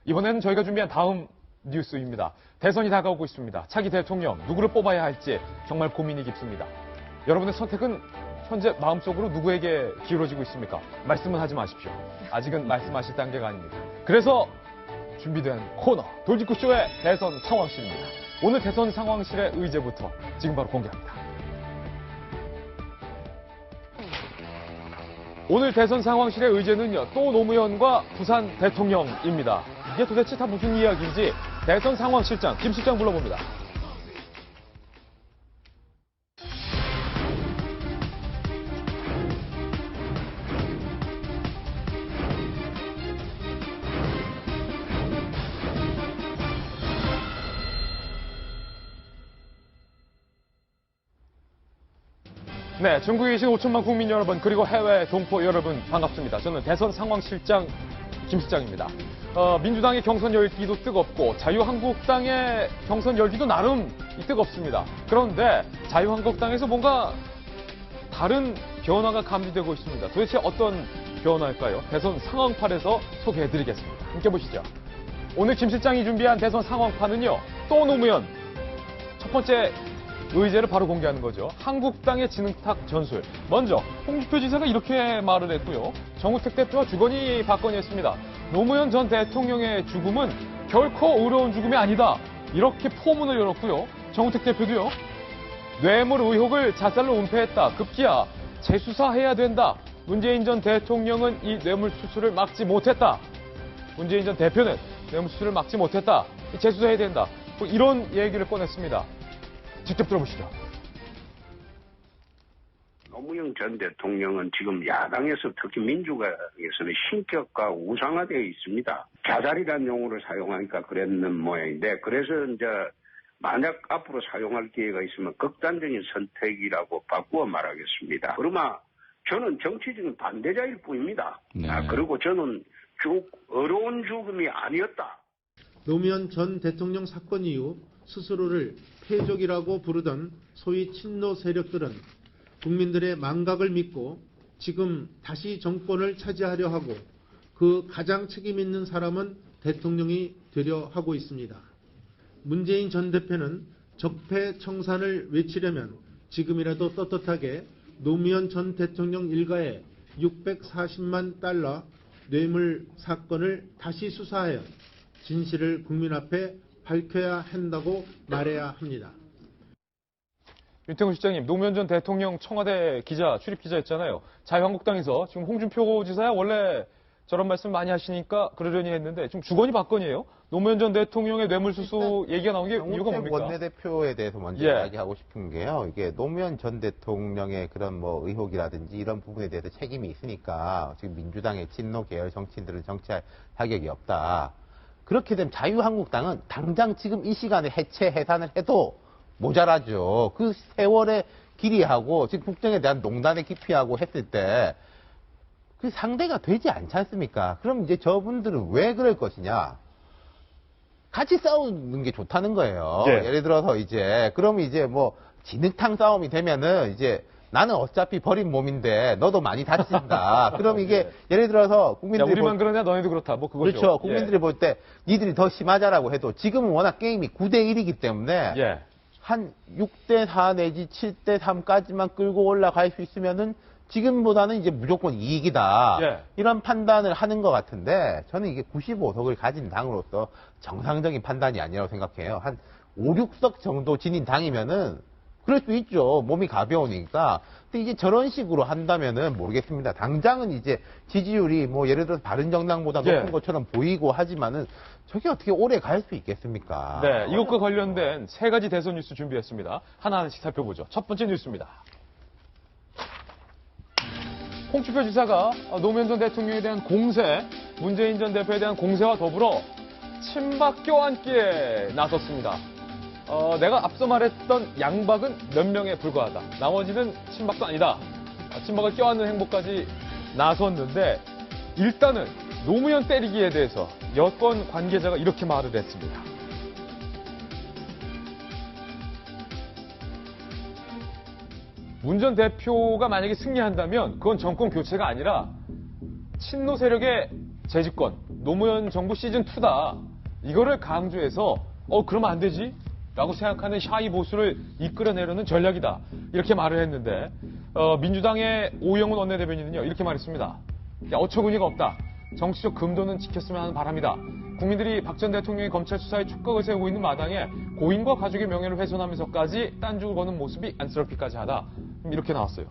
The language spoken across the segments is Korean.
이번에는 저희가 준비한 다음 뉴스입니다. 대선이 다가오고 있습니다. 차기 대통령 누구를 뽑아야 할지 정말 고민이 깊습니다. 여러분의 선택은 현재 마음속으로 누구에게 기울어지고 있습니까? 말씀은 하지 마십시오. 아직은 말씀하실 단계가 아닙니다. 그래서 준비된 코너 돌직구쇼의 대선 상황실입니다. 오늘 대선 상황실의 의제부터 지금 바로 공개합니다. 오늘 대선 상황실의 의제는요, 또 노무현과 부산 대통령입니다. 이게 도대체 다 무슨 이야기인지 대선 상황실장 김 실장 불러봅니다. 네, 전국에 계신 5천만 국민 여러분, 그리고 해외 동포 여러분 반갑습니다. 저는 대선 상황실장 김 실장입니다. 민주당의 경선 열기도 뜨겁고 자유한국당의 경선 열기도 나름 뜨겁습니다. 그런데 자유한국당에서 뭔가 다른 변화가 감지되고 있습니다. 도대체 어떤 변화일까요? 대선 상황판에서 소개해드리겠습니다. 함께 보시죠. 오늘 김 실장이 준비한 대선 상황판은요, 또 노무현. 첫 번째 의제를 바로 공개하는 거죠. 한국당의 진흙탕 전술. 먼저 홍준표 지사가 이렇게 말을 했고요. 정우택 대표와 주거니 받거니 했습니다. 노무현 전 대통령의 죽음은 결코 의로운 죽음이 아니다. 이렇게 포문을 열었고요. 정우택 대표도요. 뇌물 의혹을 자살로 은폐했다. 급기야 재수사해야 된다. 문재인 전 대통령은 이 뇌물 수수를 막지 못했다. 문재인 전 대표는 뇌물 수수를 막지 못했다. 재수사해야 된다. 뭐 이런 얘기를 꺼냈습니다. 직접 들어보시죠. 노무현 전 대통령은 지금 야당에서 특히 민주당에서는 신격과 우상화되어 있습니다. 자살이라는 용어를 사용하니까 그랬는 모양인데, 그래서 이제 만약 앞으로 사용할 기회가 있으면 극단적인 선택이라고 바꾸어 말하겠습니다. 그러나 저는 정치적인 반대자일 뿐입니다. 네. 그리고 저는 어려운 죽음이 아니었다. 노무현 전 대통령 사건 이후 스스로를 패족이라고 부르던 소위 친노 세력들은 국민들의 망각을 믿고 지금 다시 정권을 차지하려 하고 그 가장 책임 있는 사람은 대통령이 되려 하고 있습니다. 문재인 전 대표는 적폐청산을 외치려면 지금이라도 떳떳하게 노무현 전 대통령 일가의 640만 달러 뇌물 사건을 다시 수사하여 진실을 국민 앞에 밝혀야 한다고 말해야 합니다. 윤태곤 실장님, 노무현 전 대통령 청와대 기자, 출입 기자였잖아요. 자유한국당에서 지금 홍준표 지사야 원래 저런 말씀 많이 하시니까 그러려니 했는데 지금 주거니 받거니예요. 노무현 전 대통령의 뇌물수수 얘기가 나온 게 이유가 뭡니까? 원내대표에 대해서 먼저 이야기하고 싶은 게요. 이게 노무현 전 대통령의 그런 뭐 의혹이라든지 이런 부분에 대해서 책임이 있으니까 지금 민주당의 친노 계열 정치인들은 정치할 자격이 없다. 그렇게 되면 자유한국당은 당장 지금 이 시간에 해체, 해산을 해도 모자라죠. 그 세월의 길이하고 지금 국정에 대한 농단의 깊이하고 했을 때 그 상대가 되지 않지 않습니까? 그럼 이제 저분들은 왜 그럴 것이냐? 같이 싸우는 게 좋다는 거예요. 네. 예를 들어서 이제, 그럼 이제 뭐, 진흙탕 싸움이 되면은 이제 나는 어차피 버린 몸인데 너도 많이 다친다. 그럼 이게 예를 들어서 국민들이 우리만 그러냐 너네도 그렇다. 뭐 그거죠. 그렇죠. 국민들이 볼 때 니들이 더 심하자라고 해도 지금은 워낙 게임이 9대1이기 때문에 한 6대4 내지 7대3까지만 끌고 올라갈 수 있으면은 지금보다는 이제 무조건 이익이다. 이런 판단을 하는 것 같은데 저는 이게 95석을 가진 당으로서 정상적인 판단이 아니라고 생각해요. 한 5, 6석 정도 지닌 당이면은 그럴 수 있죠. 몸이 가벼우니까. 근데 이제 저런 식으로 한다면은 모르겠습니다. 당장은 이제 지지율이 뭐 예를 들어서 바른정당보다 높은 것처럼 보이고 하지만은 저게 어떻게 오래 갈 수 있겠습니까? 네, 이것과 관련된 세 가지 대선 뉴스 준비했습니다. 하나하나씩 살펴보죠. 첫 번째 뉴스입니다. 홍준표 지사가 노무현 전 대통령에 대한 공세, 문재인 전 대표에 대한 공세와 더불어 친박 껴안기에 나섰습니다. 내가 앞서 말했던 양박은 몇 명에 불과하다. 나머지는 친박도 아니다. 친박을 껴안는 행보까지 나섰는데 일단은 노무현 때리기에 대해서 여권 관계자가 이렇게 말을 했습니다. 문 전 대표가 만약에 승리한다면 그건 정권 교체가 아니라 친노 세력의 재집권, 노무현 정부 시즌2다. 이거를 강조해서 그러면 안 되지? 라고 생각하는 샤이 보수를 이끌어내려는 전략이다. 이렇게 말을 했는데 민주당의 오영훈 원내대변인은요. 이렇게 말했습니다. 어처구니가 없다. 정치적 금도는 지켰으면 하는 바람이다. 국민들이 박 전 대통령이 검찰 수사에 촉각을 세우고 있는 마당에 고인과 가족의 명예를 훼손하면서까지 딴죽을 거는 모습이 안쓰럽기까지 하다. 이렇게 나왔어요.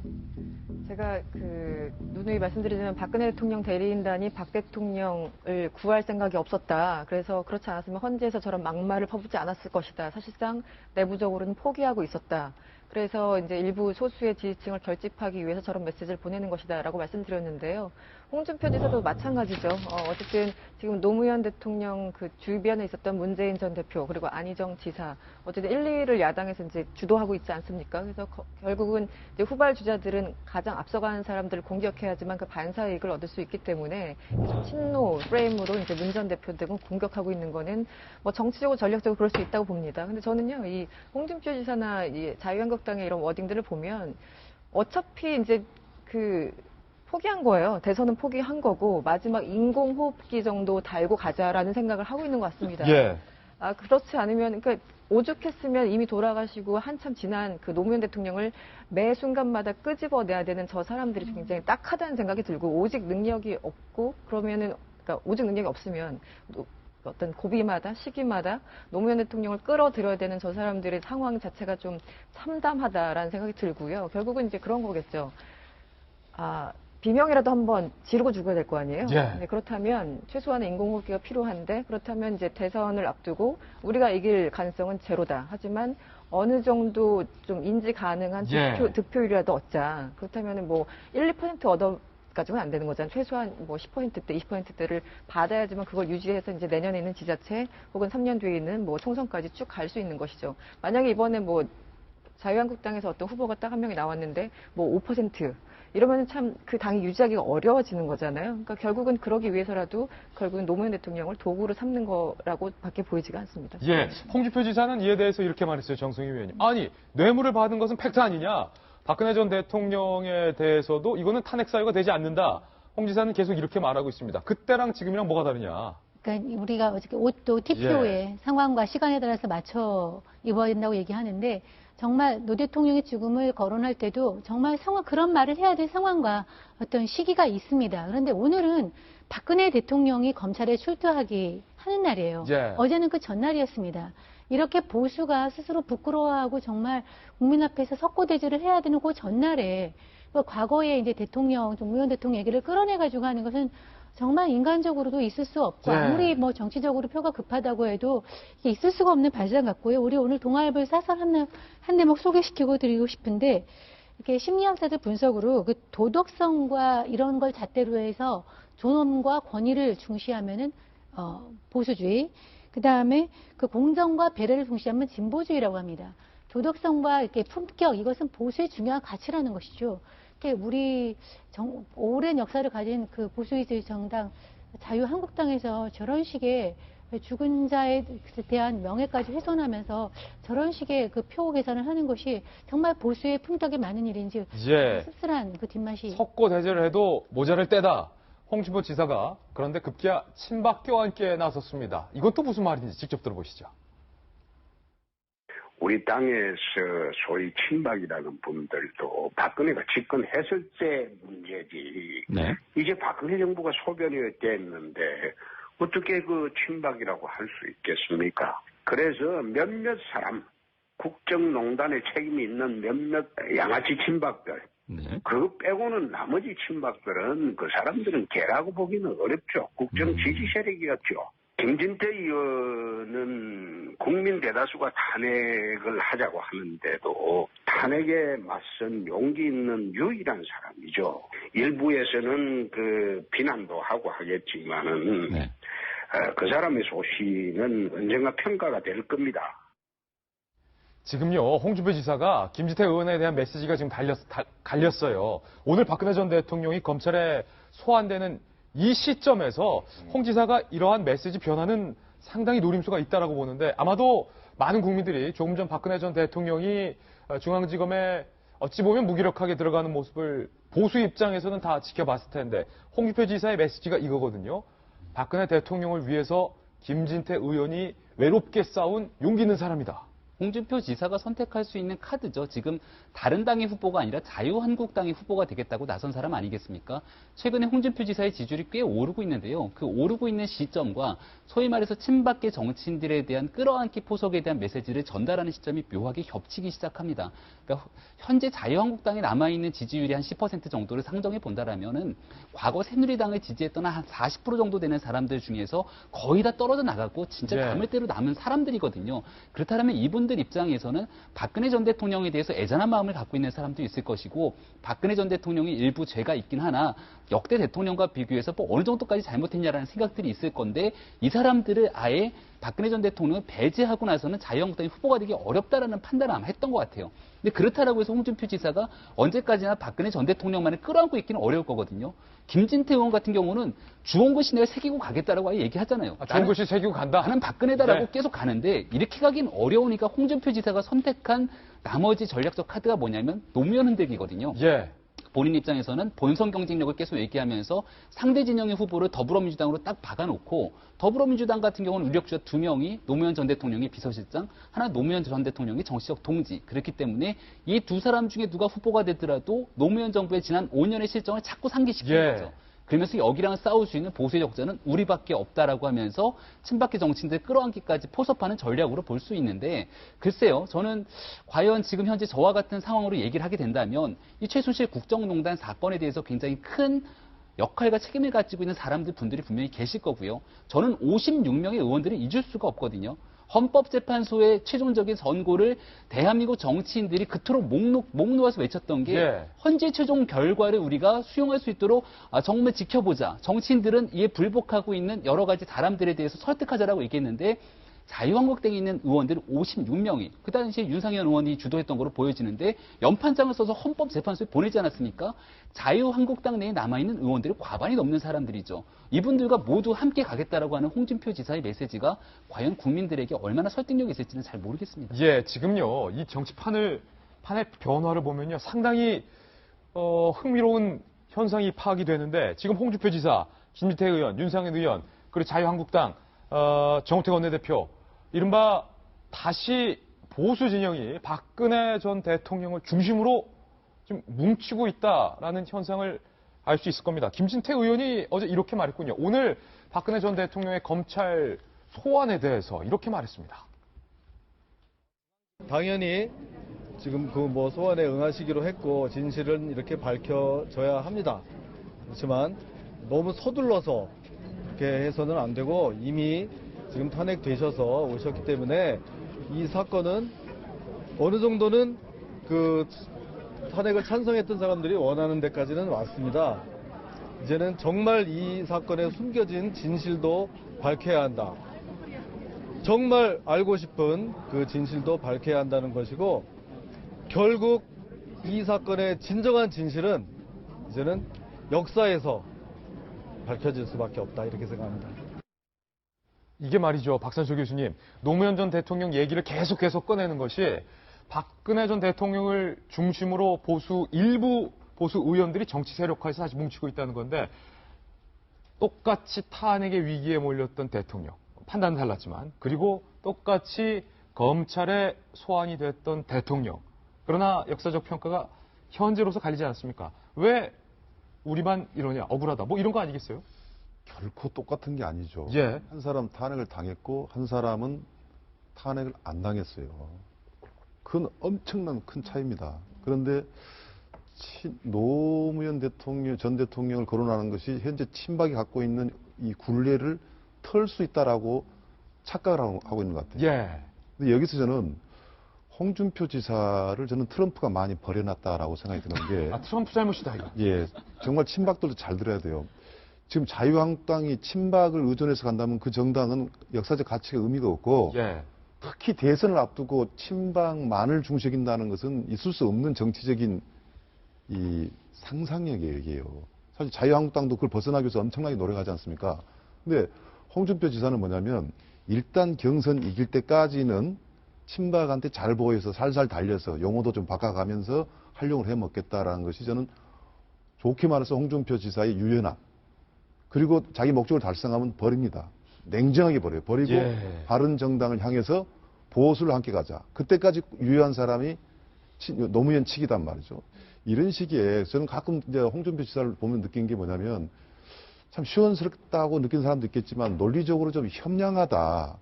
제가 누누이 말씀드리지만 박근혜 대통령 대리인단이 박 대통령을 구할 생각이 없었다. 그래서 그렇지 않았으면 헌재에서 저런 막말을 퍼붓지 않았을 것이다. 사실상 내부적으로는 포기하고 있었다. 그래서 이제 일부 소수의 지지층을 결집하기 위해서 저런 메시지를 보내는 것이다라고 말씀드렸는데요. 홍준표 지사도 마찬가지죠. 어쨌든 지금 노무현 대통령 그 주변에 있었던 문재인 전 대표 그리고 안희정 지사 어쨌든 1, 2위를 야당에서 이제 주도하고 있지 않습니까? 그래서 결국은 이제 후발 주자들은 가장 앞서가는 사람들을 공격해야지만 그 반사이익을 얻을 수 있기 때문에 친노 프레임으로 이제 문 전 대표 등을 공격하고 있는 거는 뭐 정치적으로 전략적으로 그럴 수 있다고 봅니다. 근데 저는요 이 홍준표 지사나 이 자유한국당의 이런 워딩들을 보면 어차피 이제 포기한 거예요. 대선은 포기한 거고 마지막 인공호흡기 정도 달고 가자라는 생각을 하고 있는 것 같습니다. 예. 그렇지 않으면 그러니까 오죽했으면 이미 돌아가시고 한참 지난 그 노무현 대통령을 매 순간마다 끄집어내야 되는 저 사람들이 굉장히 딱하다는 생각이 들고 오직 능력이 없고 그러면은 그러니까 오직 능력이 없으면 어떤 고비마다 시기마다 노무현 대통령을 끌어들여야 되는 저 사람들의 상황 자체가 좀 참담하다라는 생각이 들고요. 결국은 이제 그런 거겠죠. 비명이라도 한번 지르고 죽어야 될 거 아니에요? 예. 네, 그렇다면 최소한의 인공호흡기가 필요한데 그렇다면 이제 대선을 앞두고 우리가 이길 가능성은 제로다. 하지만 어느 정도 좀 인지 가능한 득표율이라도 얻자. 그렇다면 뭐 1, 2% 얻어가지고는 안 되는 거잖아요. 최소한 뭐 10%대, 20%대를 받아야지만 그걸 유지해서 이제 내년에 있는 지자체 혹은 3년 뒤에 있는 뭐 총선까지 쭉 갈 수 있는 것이죠. 만약에 이번에 뭐 자유한국당에서 어떤 후보가 딱 한 명이 나왔는데 뭐 5% 이러면 참 그 당이 유지하기가 어려워지는 거잖아요. 그러니까 결국은 그러기 위해서라도 결국은 노무현 대통령을 도구로 삼는 거라고 밖에 보이지가 않습니다. 예, 홍준표 지사는 이에 대해서 이렇게 말했어요. 정성희 의원님. 아니, 뇌물을 받은 것은 팩트 아니냐. 박근혜 전 대통령에 대해서도 이거는 탄핵 사유가 되지 않는다. 홍 지사는 계속 이렇게 말하고 있습니다. 그때랑 지금이랑 뭐가 다르냐. 그러니까 우리가 어저께 옷도 TPO의 상황과 시간에 따라서 맞춰 입어야 된다고 얘기하는데 정말 노 대통령의 죽음을 거론할 때도 정말 그런 말을 해야 될 상황과 어떤 시기가 있습니다. 그런데 오늘은 박근혜 대통령이 검찰에 출두하기 하는 날이에요. 어제는 그 전날이었습니다. 이렇게 보수가 스스로 부끄러워하고 정말 국민 앞에서 석고대죄를 해야 되는 그 전날에 과거에 이제 노무현 대통령 얘기를 끌어내가지고 하는 것은 정말 인간적으로도 있을 수 없고 아무리 뭐 정치적으로 표가 급하다고 해도 이게 있을 수가 없는 발상 같고요. 우리 오늘 동아일보의 사설 한 대목 소개시키고 드리고 싶은데 이렇게 심리학자들 분석으로 그 도덕성과 이런 걸 잣대로 해서 존엄과 권위를 중시하면은 보수주의, 그 다음에 그 공정과 배려를 중시하면 진보주의라고 합니다. 도덕성과 이렇게 품격 이것은 보수의 중요한 가치라는 것이죠. 우리 오랜 역사를 가진 그 보수주의 정당 자유한국당에서 저런 식의 죽은 자에 대한 명예까지 훼손하면서 저런 식의 그 표 계산을 하는 것이 정말 보수의 품격에 많은 일인지 씁쓸한 그 뒷맛이. 석고대죄를 해도 모자를 떼다. 홍준표 지사가 그런데 급기야 친박 껴안기에 나섰습니다. 이것도 무슨 말인지 직접 들어보시죠. 우리 땅에서 소위 친박이라는 분들도 박근혜가 집권했을 때 문제지. 이제 박근혜 정부가 소멸이 됐는데 어떻게 그 친박이라고 할 수 있겠습니까? 그래서 몇몇 사람, 국정농단에 책임이 있는 몇몇 양아치 친박들, 그거 빼고는 나머지 친박들은 그 사람들은 개라고 보기는 어렵죠. 국정 지지 세력이었죠. 김진태 의원은 국민 대다수가 탄핵을 하자고 하는데도 탄핵에 맞선 용기 있는 유일한 사람이죠. 일부에서는 그 비난도 하고 하겠지만은 그 사람의 소신은 언젠가 평가가 될 겁니다. 지금요, 홍준표 지사가 김진태 의원에 대한 메시지가 지금 갈렸어요. 오늘 박근혜 전 대통령이 검찰에 소환되는 이 시점에서 홍 지사가 이러한 메시지 변화는 상당히 노림수가 있다라고 보는데 아마도 많은 국민들이 조금 전 박근혜 전 대통령이 중앙지검에 어찌 보면 무기력하게 들어가는 모습을 보수 입장에서는 다 지켜봤을 텐데 홍준표 지사의 메시지가 이거거든요. 박근혜 대통령을 위해서 김진태 의원이 외롭게 싸운 용기 있는 사람이다. 홍준표 지사가 선택할 수 있는 카드죠. 지금 다른 당의 후보가 아니라 자유한국당의 후보가 되겠다고 나선 사람 아니겠습니까? 최근에 홍준표 지사의 지지율이 꽤 오르고 있는데요. 그 오르고 있는 시점과 소위 말해서 친박계 정치인들에 대한 끌어안기 포석에 대한 메시지를 전달하는 시점이 묘하게 겹치기 시작합니다. 그러니까 현재 자유한국당에 남아있는 지지율이 한 10% 정도를 상정해 본다라면은 과거 새누리당을 지지했던 한 40% 정도 되는 사람들 중에서 거의 다 떨어져 나가고 진짜 남을 대로 남은 사람들이거든요. 그렇다면 이분들 입장에서는 박근혜 전 대통령에 대해서 애잔한 마음을 갖고 있는 사람도 있을 것이고 박근혜 전 대통령이 일부 죄가 있긴 하나 역대 대통령과 비교해서 뭐 어느 정도까지 잘못했냐라는 생각들이 있을 건데 이 사람들을 아예 박근혜 전 대통령을 배제하고 나서는 자유한국당이 후보가 되기 어렵다라는 판단을 아마 했던 것 같아요. 근데 그렇다라고 해서 홍준표 지사가 언제까지나 박근혜 전 대통령만을 끌어안고 있기는 어려울 거거든요. 김진태 의원 같은 경우는 주홍글 시내를 새기고 가겠다라고 아예 얘기하잖아요. 주홍글 시 새기고 간다? 나는 박근혜다라고 계속 가는데 이렇게 가긴 어려우니까 홍준표 지사가 선택한 나머지 전략적 카드가 뭐냐면 노무현 흔들기거든요. 본인 입장에서는 본선 경쟁력을 계속 얘기하면서 상대 진영의 후보를 더불어민주당으로 딱 박아놓고 더불어민주당 같은 경우는 유력주자 2명이 노무현 전 대통령의 비서실장, 하나 노무현 전 대통령의 정치적 동지. 그렇기 때문에 이 두 사람 중에 누가 후보가 되더라도 노무현 정부의 지난 5년의 실정을 자꾸 상기시키는 거죠. 그러면서 여기랑 싸울 수 있는 보수의 적자는 우리밖에 없다라고 하면서 친박계 정치인들 끌어안기까지 포섭하는 전략으로 볼 수 있는데 글쎄요. 저는 과연 지금 현재 저와 같은 상황으로 얘기를 하게 된다면 이 최순실 국정농단 사건에 대해서 굉장히 큰 역할과 책임을 가지고 있는 분들이 분명히 계실 거고요. 저는 56명의 의원들을 잊을 수가 없거든요. 헌법재판소의 최종적인 선고를 대한민국 정치인들이 그토록 목 놓아서 외쳤던 게 헌재 최종 결과를 우리가 수용할 수 있도록 정말 지켜보자. 정치인들은 이에 불복하고 있는 여러 가지 사람들에 대해서 설득하자라고 얘기했는데 자유한국당에 있는 의원들 56명이 그 당시에 윤상현 의원이 주도했던 것으로 보여지는데 연판장을 써서 헌법재판소에 보내지 않았습니까? 자유한국당 내에 남아있는 의원들이 과반이 넘는 사람들이죠. 이분들과 모두 함께 가겠다라고 하는 홍준표 지사의 메시지가 과연 국민들에게 얼마나 설득력이 있을지는 잘 모르겠습니다. 지금요. 이 정치판의 변화를 보면요. 상당히 흥미로운 현상이 파악이 되는데 지금 홍준표 지사, 김진태 의원, 윤상현 의원, 그리고 자유한국당, 정우택 원내대표 이른바 다시 보수 진영이 박근혜 전 대통령을 중심으로 좀 뭉치고 있다라는 현상을 알 수 있을 겁니다. 김진태 의원이 어제 이렇게 말했군요. 오늘 박근혜 전 대통령의 검찰 소환에 대해서 이렇게 말했습니다. 당연히 지금 소환에 응하시기로 했고 진실은 이렇게 밝혀져야 합니다. 그렇지만 너무 서둘러서 이렇게 해서는 안 되고 이미 지금 탄핵되셔서 오셨기 때문에 이 사건은 어느 정도는 탄핵을 찬성했던 사람들이 원하는 데까지는 왔습니다. 이제는 정말 이 사건에 숨겨진 진실도 밝혀야 한다. 정말 알고 싶은 그 진실도 밝혀야 한다는 것이고 결국 이 사건의 진정한 진실은 이제는 역사에서 밝혀질 수밖에 없다 이렇게 생각합니다. 이게 말이죠. 박산수 교수님. 노무현 전 대통령 얘기를 계속 꺼내는 것이 박근혜 전 대통령을 중심으로 일부 보수 의원들이 정치 세력화해서 다시 뭉치고 있다는 건데 똑같이 탄핵의 위기에 몰렸던 대통령. 판단은 달랐지만 그리고 똑같이 검찰에 소환이 됐던 대통령. 그러나 역사적 평가가 현재로서 갈리지 않습니까? 왜 우리만 이러냐, 억울하다, 뭐 이런 거 아니겠어요? 결코 똑같은 게 아니죠. 예. 한 사람 탄핵을 당했고 한 사람은 탄핵을 안 당했어요. 그건 엄청난 큰 차이입니다. 그런데 노무현 전 대통령을 거론하는 것이 현재 친박이 갖고 있는 이 굴레를 털 수 있다라고 착각을 하고 있는 것 같아요. 예. 근데 여기서 저는 홍준표 지사를 저는 트럼프가 많이 버려놨다라고 생각이 드는 게 트럼프 잘못이다 이거. 예, 정말 친박들도 잘 들어야 돼요. 지금 자유한국당이 친박을 의존해서 간다면 그 정당은 역사적 가치가 의미가 없고 특히 대선을 앞두고 친박만을 중시킨다는 것은 있을 수 없는 정치적인 이 상상력이에요. 사실 자유한국당도 그걸 벗어나기 위해서 엄청나게 노력하지 않습니까? 근데 홍준표 지사는 뭐냐면 일단 경선 이길 때까지는 친박한테 잘 보여서 살살 달려서 용어도 좀 바꿔가면서 활용을 해먹겠다라는 것이 저는 좋게 말해서 홍준표 지사의 유연함. 그리고 자기 목적을 달성하면 버립니다. 냉정하게 버려요. 버리고 바른 정당을 향해서 보수를 함께 가자. 그때까지 유효한 사람이 노무현 측이단 말이죠. 이런 시기에 저는 가끔 이제 홍준표 지사를 보면 느낀 게 뭐냐면 참 시원스럽다고 느낀 사람도 있겠지만 논리적으로 좀 현명하다.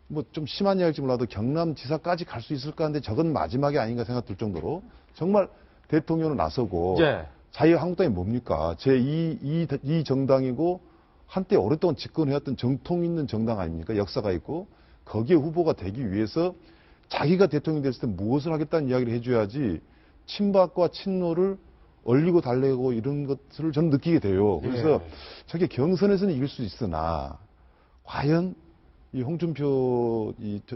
뭐 좀 심한 이야기일지 몰라도 경남지사까지 갈 수 있을까 하는데 저건 마지막이 아닌가 생각 들 정도로 정말 대통령으로 나서고 자유한국당이 뭡니까? 제2 정당이고 한때 오랫동안 집권해왔던 정통 있는 정당 아닙니까? 역사가 있고 거기에 후보가 되기 위해서 자기가 대통령이 됐을 때 무엇을 하겠다는 이야기를 해줘야지 친박과 친노를 얼리고 달래고 이런 것들을 저는 느끼게 돼요. 그래서 저게 경선에서는 이길 수 있으나 과연 이 홍준표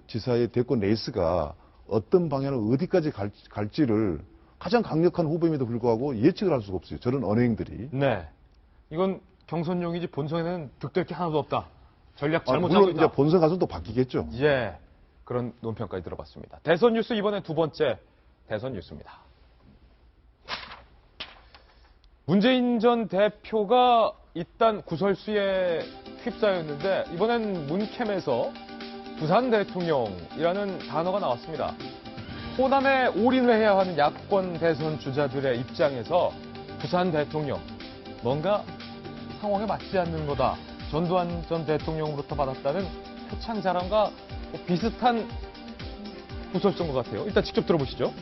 지사의 대권 레이스가 어떤 방향으로 어디까지 갈지를 가장 강력한 후보임에도 불구하고 예측을 할 수가 없어요. 저런 언행들이. 네. 이건 경선용이지 본선에는 득될 게 하나도 없다. 전략 잘못 짜고 물론 있다. 이제 본선 가서 또 바뀌겠죠. 예. 그런 논평까지 들어봤습니다. 대선 뉴스 이번엔 두 번째 대선 뉴스입니다. 문재인 전 대표가 일단 구설수에 휩싸였는데 이번엔 문캠에서 부산 대통령이라는 단어가 나왔습니다. 호남에 올인을 해야 하는 야권 대선 주자들의 입장에서 부산 대통령 뭔가 상황에 맞지 않는 거다. 전두환 전 대통령으로부터 받았다는 표창 자랑과 비슷한 구설수인 것 같아요. 일단 직접 들어보시죠.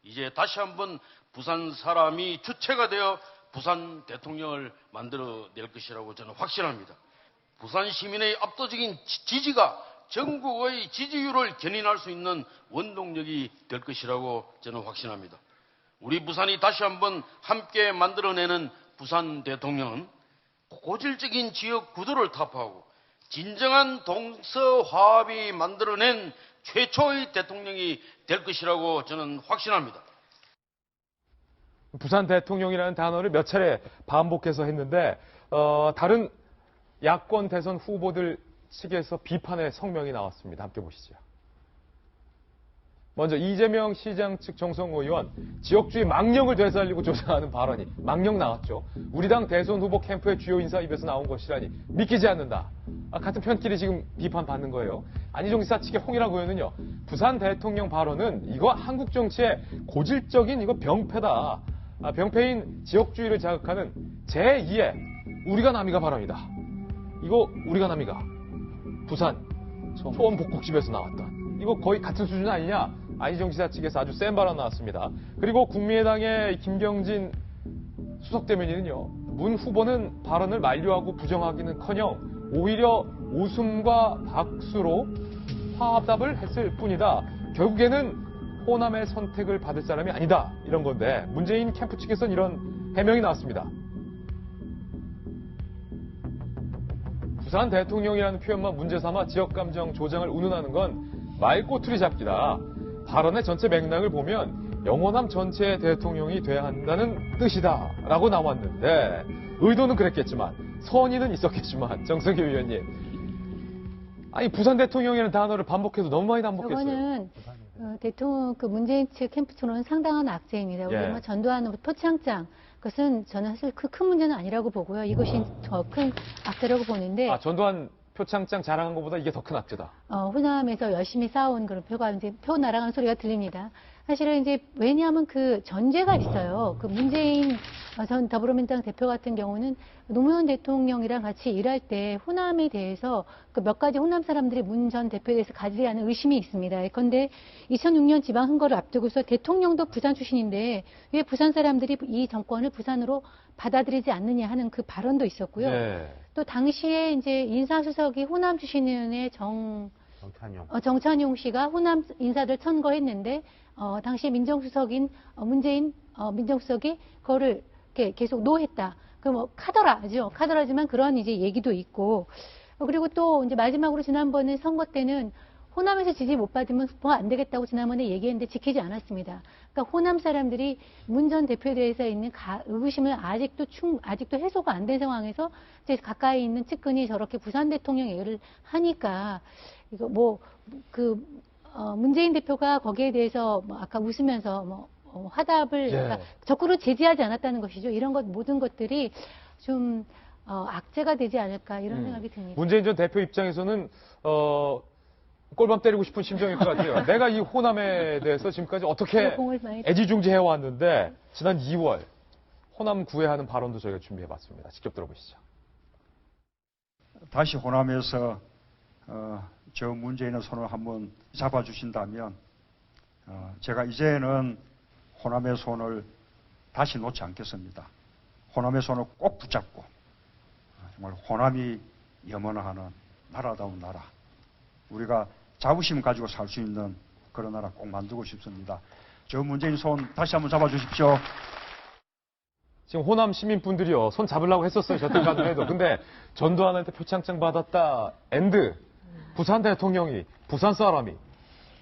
이제 다시 한번 부산 사람이 주체가 되어 부산 대통령을 만들어낼 것이라고 저는 확신합니다. 부산 시민의 압도적인 지지가 전국의 지지율을 견인할 수 있는 원동력이 될 것이라고 저는 확신합니다. 우리 부산이 다시 한번 함께 만들어내는 부산 대통령은 고질적인 지역 구도를 타파하고 진정한 동서화합이 만들어낸 최초의 대통령이 될 것이라고 저는 확신합니다. 부산 대통령이라는 단어를 몇 차례 반복해서 했는데 다른 야권 대선 후보들 측에서 비판의 성명이 나왔습니다. 함께 보시죠. 먼저 이재명 시장 측 정성호 의원, 지역주의 망령을 되살리고 조장하는 발언이 망령 나왔죠. 우리 당 대선 후보 캠프의 주요 인사 입에서 나온 것이라니 믿기지 않는다. 같은 편끼리 지금 비판받는 거예요. 안희정 지사 측의 홍일학 의원은요. 부산 대통령 발언은 이거 한국 정치의 고질적인 이거 병폐다. 병폐인 지역주의를 자극하는 제2의 우리가 남이가 발언이다. 이거 우리가 남이가 부산 초원 복국집에서 나왔던 이거 거의 같은 수준 아니냐? 안희정 지사 측에서 아주 센 발언 나왔습니다. 그리고 국민의당의 김경진 수석대변인은요. 문 후보는 발언을 만류하고 부정하기는커녕 오히려 웃음과 박수로 화합답을 했을 뿐이다. 결국에는 호남의 선택을 받을 사람이 아니다. 이런 건데 문재인 캠프 측에서는 이런 해명이 나왔습니다. 부산 대통령이라는 표현만 문제 삼아 지역감정 조장을 운운하는 건 말꼬투리 잡기다. 발언의 전체 맥락을 보면 영호남 전체의 대통령이 돼야 한다는 뜻이다. 라고 나왔는데 의도는 그랬겠지만 선의는 있었겠지만 정석희 의원님. 아니 부산 대통령이라는 단어를 반복해서 너무 많이 반복했어요. 저거는 대통령 문재인 측 캠프 측으로는 상당한 악재입니다. 우리 뭐 전두환 표창장 그것은 저는 사실 큰 문제는 아니라고 보고요. 이것이 더 큰 악재라고 보는데. 전두환 표창장 자랑한 것보다 이게 더 큰 악재다. 호남에서 열심히 싸운 그런 표가 이제 표 날아가는 소리가 들립니다. 사실은 이제 왜냐하면 그 전제가 있어요. 그 문재인 전 더불어민주당 대표 같은 경우는 노무현 대통령이랑 같이 일할 때 호남에 대해서 그 몇 가지 호남 사람들이 문 전 대표에 대해서 가지지 않은 의심이 있습니다. 그런데 2006년 지방 선거를 앞두고서 대통령도 부산 출신인데 왜 부산 사람들이 이 정권을 부산으로 받아들이지 않느냐 하는 그 발언도 있었고요. 또 당시에 이제 인사수석이 호남 출신의 정찬용 씨가 호남 인사들 천거했는데 당시 민정수석인 문재인 민정수석이 그거를 이렇게 계속 노했다. 그 뭐 카더라지만 그런 이제 얘기도 있고 그리고 또 이제 마지막으로 지난번에 선거 때는 호남에서 지지 못 받으면 뭐 안 되겠다고 지난번에 얘기했는데 지키지 않았습니다. 그러니까 호남 사람들이 문 전 대표에 대해서 있는 의구심을 아직도 해소가 안 된 상황에서 이제 가까이 있는 측근이 저렇게 부산 대통령 얘기를 하니까 이거 문재인 대표가 거기에 대해서 아까 웃으면서 화답을 그러니까 적극으로 제지하지 않았다는 것이죠. 이런 것 모든 것들이 좀 악재가 되지 않을까 이런 생각이 듭니다. 문재인 전 대표 입장에서는 꼴밤 때리고 싶은 심정일 것 같아요. 내가 이 호남에 대해서 지금까지 어떻게 애지중지해 왔는데 지난 2월 호남 구애하는 발언도 저희가 준비해봤습니다. 직접 들어보시죠. 다시 호남에서 저 문재인의 손을 한번 잡아주신다면 제가 이제는 호남의 손을 다시 놓지 않겠습니다. 호남의 손을 꼭 붙잡고 정말 호남이 염원하는 나라다운 나라, 우리가 자부심 가지고 살 수 있는 그런 나라 꼭 만들고 싶습니다. 저 문재인 손 다시 한번 잡아주십시오. 지금 호남 시민분들이요, 손 잡으려고 했었어요. 저때까지도. 근데 전두환한테 표창장 받았다. 앤드. 부산 대통령이, 부산 사람이,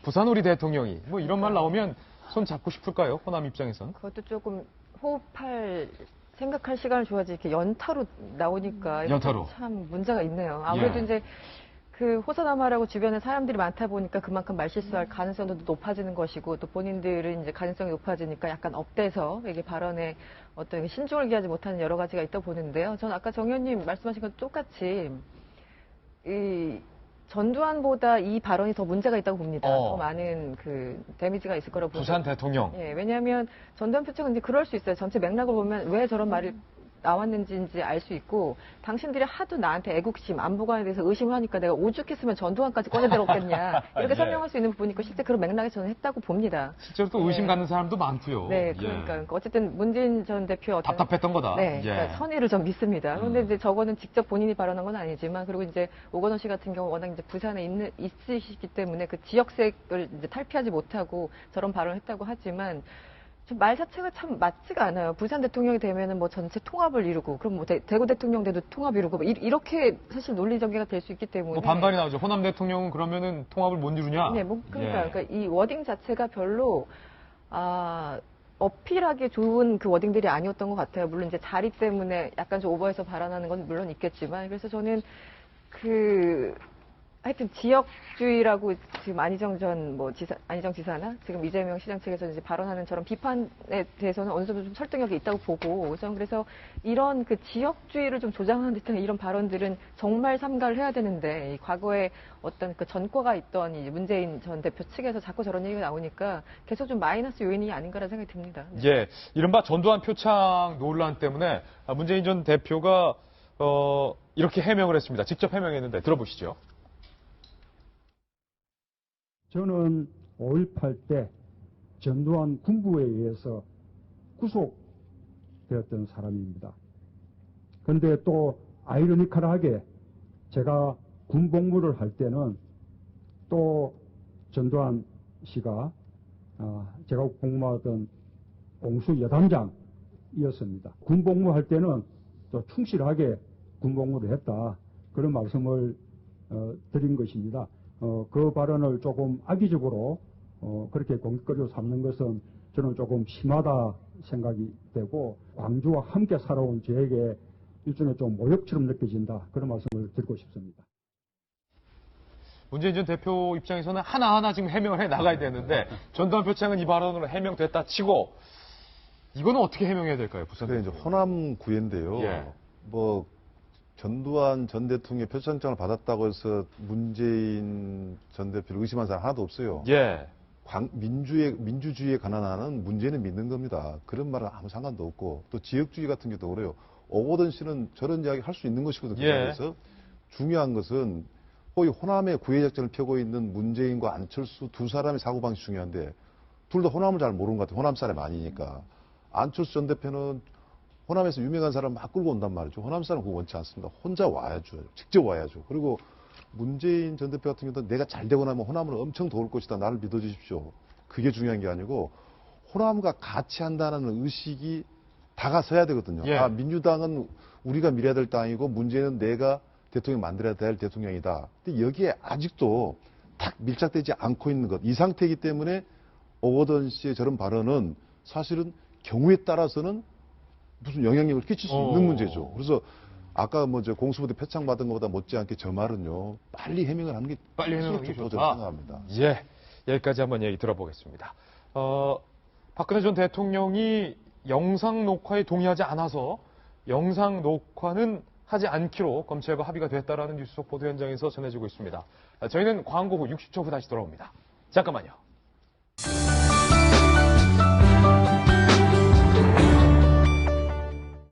부산 우리 대통령이, 뭐 이런 말 나오면 손 잡고 싶을까요? 호남 입장에선? 그것도 조금 생각할 시간을 줘야지 이렇게 연타로 나오니까. 연타로. 참 문제가 있네요. 아무래도 이제 그 호사다마라고 주변에 사람들이 많다 보니까 그만큼 말실수할 가능성도 높아지는 것이고 또 본인들은 이제 가능성이 높아지니까 약간 업돼서 이게 발언에 어떤 신중을 기하지 못하는 여러 가지가 있다 보는데요. 저는 아까 정 의원님 말씀하신 것 똑같이 이 전두환보다 이 발언이 더 문제가 있다고 봅니다. 더 많은 그 데미지가 있을 거라고 봅니다. 부산 대통령. 예, 왜냐하면 전두환 표창은 이제 그럴 수 있어요. 전체 맥락을 보면 왜 저런 말이 나왔는지 알 수 있고 당신들이 하도 나한테 애국심, 안보관에 대해서 의심을 하니까 내가 오죽했으면 전두환까지 꺼내들었겠냐 이렇게 설명할 수 있는 부분이 있고 실제 그런 맥락에 저는 했다고 봅니다. 실제로 또 의심 갖는 사람도 많고요. 네, 그러니까 어쨌든 문재인 전 대표 답답했던 거다. 네, 그러니까 선의를 좀 믿습니다. 그런데 이제 저거는 직접 본인이 발언한 건 아니지만 그리고 이제 오건호 씨 같은 경우 워낙 이제 부산에 있으시기 때문에 그 지역색을 이제 탈피하지 못하고 저런 발언을 했다고 하지만. 말 자체가 참 맞지가 않아요. 부산 대통령이 되면은 뭐 전체 통합을 이루고, 그럼 뭐 대구 대통령 돼도 통합 이루고, 뭐 이렇게 사실 논리 전개가 될 수 있기 때문에. 뭐 반발이 나오죠. 호남 대통령은 그러면은 통합을 못 이루냐? 네, 뭐 그러니까 이 워딩 자체가 별로 어필하기 좋은 그 워딩들이 아니었던 것 같아요. 물론 이제 자리 때문에 약간 좀 오버해서 발언하는 건 물론 있겠지만, 그래서 저는 하여튼 지역주의라고 지금 안희정 지사나 지금 이재명 시장 측에서 이제 발언하는 저런 비판에 대해서는 어느 정도 좀 설득력이 있다고 보고, 저는 그래서 이런 그 지역주의를 좀 조장하는 듯한 이런 발언들은 정말 삼가를 해야 되는데, 이 과거에 어떤 그 전과가 있던 이 문재인 전 대표 측에서 자꾸 저런 얘기가 나오니까 계속 좀 마이너스 요인이 아닌가라는 생각이 듭니다. 네. 예, 이른바 전두환 표창 논란 때문에 문재인 전 대표가 이렇게 해명을 했습니다. 직접 해명했는데 들어보시죠. 저는 5.18 때 전두환 군부에 의해서 구속되었던 사람입니다. 그런데 또 아이러니컬하게 제가 군복무를 할 때는 또 전두환 씨가 제가 복무하던 공수 여단장이었습니다. 군복무할 때는 또 충실하게 군복무를 했다. 그런 말씀을 드린 것입니다. 그 발언을 조금 악의적으로 그렇게 공격거리로 삼는 것은 저는 조금 심하다 생각이 되고, 광주와 함께 살아온 저에게 일종의 좀 모욕처럼 느껴진다, 그런 말씀을 드리고 싶습니다. 문재인 전 대표 입장에서는 하나하나 지금 해명을 해 나가야 되는데 전두환 표창은 이 발언으로 해명됐다 치고 이거는 어떻게 해명해야 될까요? 부산 이제 호남 구애인데요. 뭐 전두환 전 대통령의 표창장을 받았다고 해서 문재인 전 대표를 의심한 사람 하나도 없어요. 민주주의에 관한하는 문재인은 믿는 겁니다. 그런 말은 아무 상관도 없고, 또 지역주의 같은 경우도 그래요. 오거돈 씨는 저런 이야기 할 수 있는 것이거든요. 그래서 중요한 것은 거의 호남의 구애작전을 펴고 있는 문재인과 안철수 두 사람의 사고방식이 중요한데, 둘 다 호남을 잘 모르는 것 같아요. 호남 사람이 아니니까. 안철수 전 대표는 호남에서 유명한 사람 막 끌고 온단 말이죠. 호남 사람 그거 원치 않습니다. 혼자 와야죠. 직접 와야죠. 그리고 문재인 전 대표 같은 경우도 내가 잘 되고 나면 호남을 엄청 도울 것이다. 나를 믿어주십시오. 그게 중요한 게 아니고 호남과 같이 한다는 의식이 다가서야 되거든요. 민주당은 우리가 밀어야 될 땅이고 문재인은 내가 대통령 만들어야 될 대통령이다. 근데 여기에 아직도 딱 밀착되지 않고 있는 것. 이 상태이기 때문에 오거돈 씨의 저런 발언은 사실은 경우에 따라서는 무슨 영향력을 끼칠 수 있는 문제죠. 그래서 아까 뭐 공수부대 표창 받은 것보다 못지않게 저 말은요, 빨리 해명을 하는 게 빨리 해명하는 게 좋다고 좋다. 생각합니다. 여기까지 한번 얘기 들어보겠습니다. 박근혜 전 대통령이 영상 녹화에 동의하지 않아서 영상 녹화는 하지 않기로 검찰과 합의가 됐다라는 뉴스 보도 현장에서 전해지고 있습니다. 저희는 광고 후 60초 후 다시 돌아옵니다. 잠깐만요.